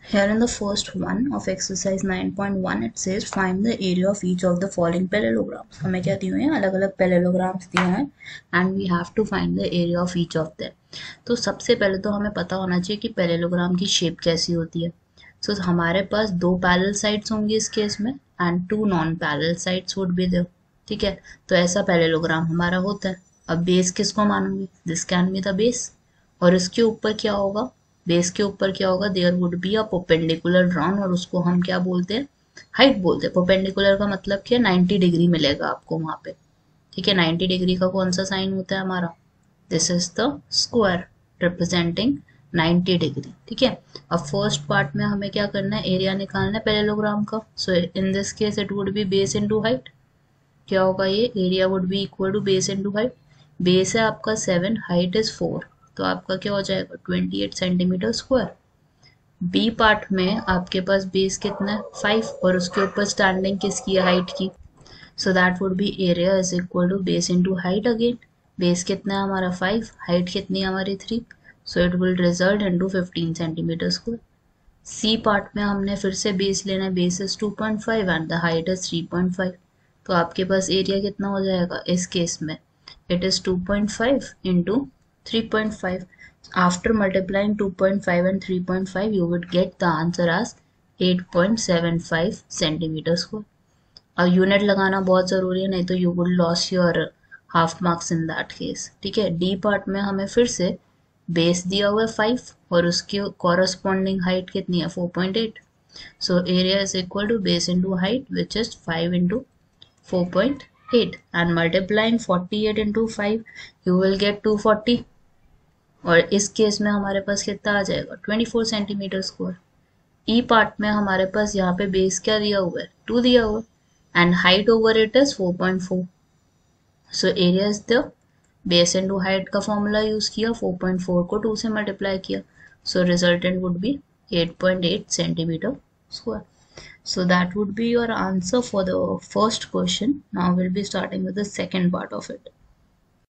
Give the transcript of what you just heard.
Here in the first one of exercise 9.1 it says find the area of each of the following parallelograms. हमें क्या दिए हैं, अलग अलग parallelograms दिए हैं and we have to find the area of each of them. तो सबसे पहले तो हमें पता होना चाहिए कि parallelogram की shape कैसी होती है. So हमारे पास दो parallel sides होंगी इस केस में and two non parallel sides would be there. ठीक है, तो ऐसा parallelogram हमारा होता है. अब बेस किसको मानूंगी, this can be the base. और इसके ऊपर क्या होगा, बेस के ऊपर क्या होगा, there would be a perpendicular drawn और उसको हम क्या बोलते हैं, हाइट बोलते हैं. परपेंडिकुलर का मतलब क्या, 90 डिग्री मिलेगा आपको वहां पे. ठीक है, 90 डिग्री का कौन सा साइन होता है हमारा, this is the square representing 90 degree. ठीक है, अब फर्स्ट पार्ट में हमें क्या करना है, एरिया निकालना है पैरेललोग्राम का. So in this case it would be base into height. क्या होगा, ये area would be equal to base into height. Base है आपका 7, हाइट इज 4, तो आपका क्या हो जाएगा 28 सेंटीमीटर स्क्वायर. बी पार्ट में आपके पास बेस कितना है 5 और उसके ऊपर स्टैंडिंग किसकी है, हाइट की. So that would be area is equal to base into height again. Base कितना है हमारा 5, हाइट कितनी है हमारी 3, so it will result into 15 centimetre square. C part में हमने फिर से बेस लेना है, base is 2.5 and the height is 3.5. तो आपके पास एरिया कितना हो जाएगा इस केस में, it is 2.5 into 3.5. After multiplying 2.5 and 3.5 you would get the answer as 8.75 centimeter square. अब यूनिट लगाना बहुत ज़रूरी है, नहीं तो you would lose your half marks in that case. ठीक है, डी पार्ट में हमें फिर से बेस दिया हुआ है 5 और उसकी कॉरस्पॉन्डिंग हाइट कितनी है 4.8. So area is equal to base into height which is 5 into 4.8 and multiplying 48 into 5 you will get 240. और इस केस में हमारे पास कितना आ जाएगा 24 सेंटीमीटर स्क्वायर. ई पार्ट में हमारे पास यहाँ पे बेस क्या दिया हुआ है 2 दिया हुआ है and height over it is 4.4. So area is the base into height का फॉर्मूला यूज किया, 4.4 को 2 से मल्टीप्लाई किया, so resultant would be 8.8 centimetre square. So that would be your answer for the first question. Now we'll be starting with the second part of it.